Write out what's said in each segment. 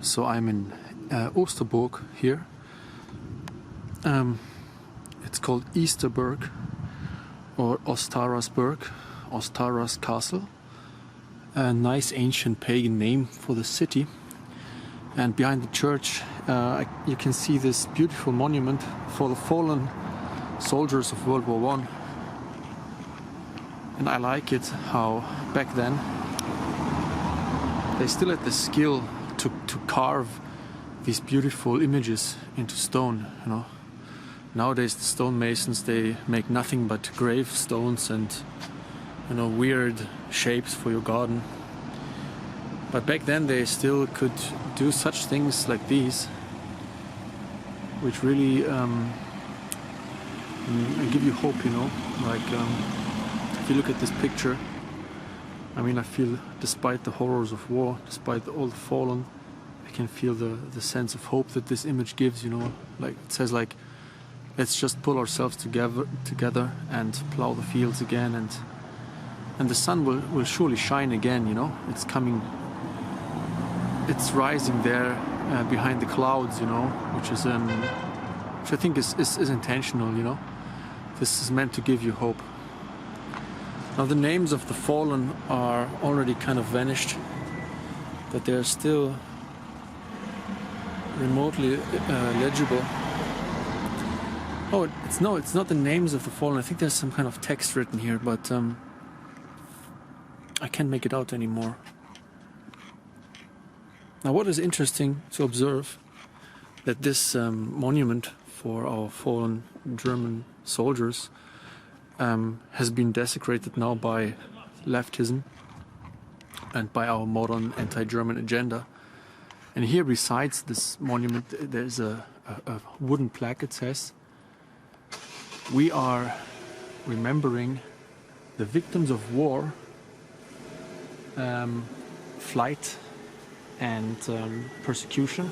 So I'm in Oosterburg here. It's called Easterburg or Ostarasburg, Ostaras Castle. A nice ancient pagan name for the city. And behind the church you can see this beautiful monument for the fallen soldiers of World War I. And I like it how back then they still had the skill to carve these beautiful images into stone, you know. Nowadays the stonemasons, they make nothing but gravestones and, you know, weird shapes for your garden. But back then they still could do such things like these, which really give you hope, you know. Like if you look at this picture, I mean, I feel despite the horrors of war, despite all the fallen, I can feel the sense of hope that this image gives, you know. Like it says, like, let's just pull ourselves together and plow the fields again, and the sun will surely shine again, you know. It's coming, it's rising there behind the clouds, you know, which I think is intentional, you know. This is meant to give you hope. Now the names of the fallen are already kind of vanished, but they're still remotely legible. Oh, it's not the names of the fallen. I think there's some kind of text written here, but I can't make it out anymore. Now what is interesting to observe, that this monument for our fallen German soldiers has been desecrated now by leftism and by our modern anti-German agenda. And here besides this monument there's a wooden plaque. It says, "We are remembering the victims of war, flight and persecution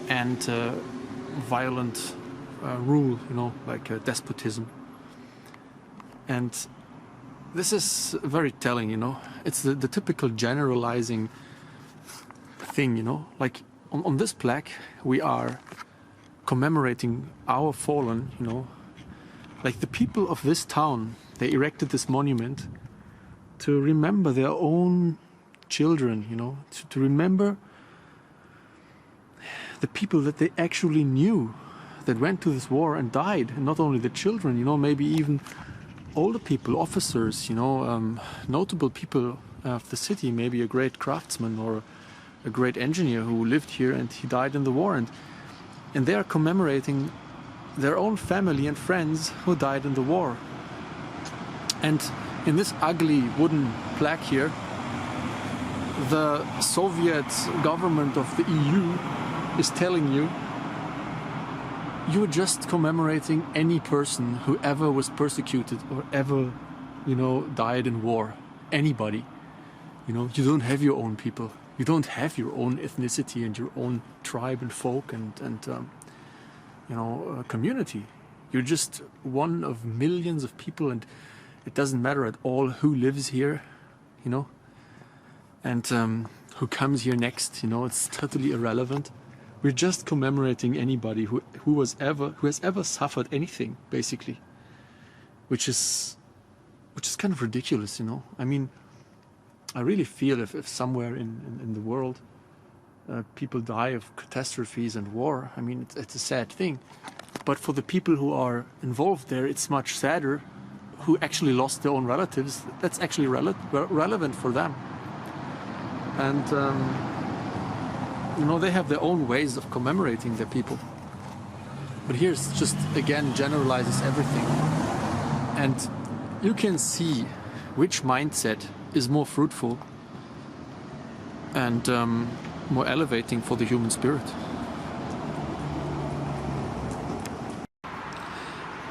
and violent rule, you know, like despotism." And this is very telling, you know. It's the typical generalizing thing, you know. Like on this plaque we are commemorating our fallen, you know. Like the people of this town, they erected this monument to remember their own children, you know, to remember the people that they actually knew that went to this war and died, and not only the children, you know, maybe even older people, officers, you know, notable people of the city, maybe a great craftsman or a great engineer who lived here and he died in the war, and they are commemorating their own family and friends who died in the war. And in this ugly wooden plaque here, the Soviet government of the EU is telling you, you're just commemorating any person who ever was persecuted or ever, you know, died in war. Anybody. You know, you don't have your own people. You don't have your own ethnicity and your own tribe and folk and you know, community. You're just one of millions of people, and it doesn't matter at all who lives here, you know, and who comes here next, you know, it's totally irrelevant. We're just commemorating anybody who has ever suffered anything, basically, which is kind of ridiculous, you know. I mean, I really feel if somewhere in the world people die of catastrophes and war, I mean, it's a sad thing. But for the people who are involved there, it's much sadder, who actually lost their own relatives. That's actually relevant for them. And you know, they have their own ways of commemorating their people. But here it's just, again, generalizes everything. And you can see which mindset is more fruitful and more elevating for the human spirit.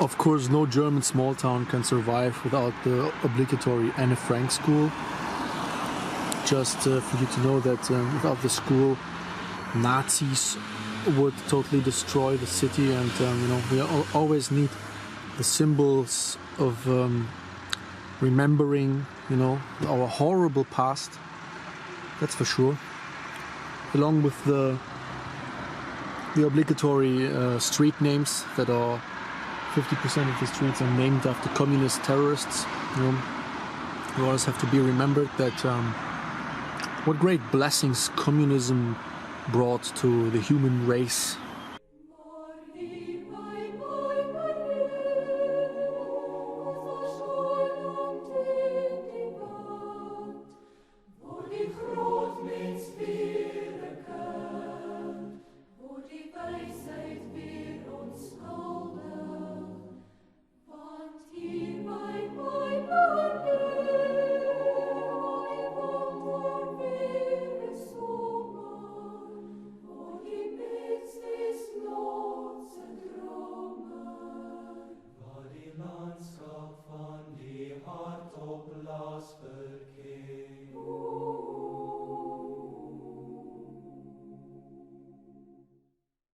Of course, no German small town can survive without the obligatory Anne Frank school. Just for you to know that without the school, Nazis would totally destroy the city, and you know, we always need the symbols of remembering, you know, our horrible past. That's for sure. along with the obligatory street names that are 50% of the streets are named after communist terrorists. You know, we always have to be remembered that what great blessings communism brought to the human race.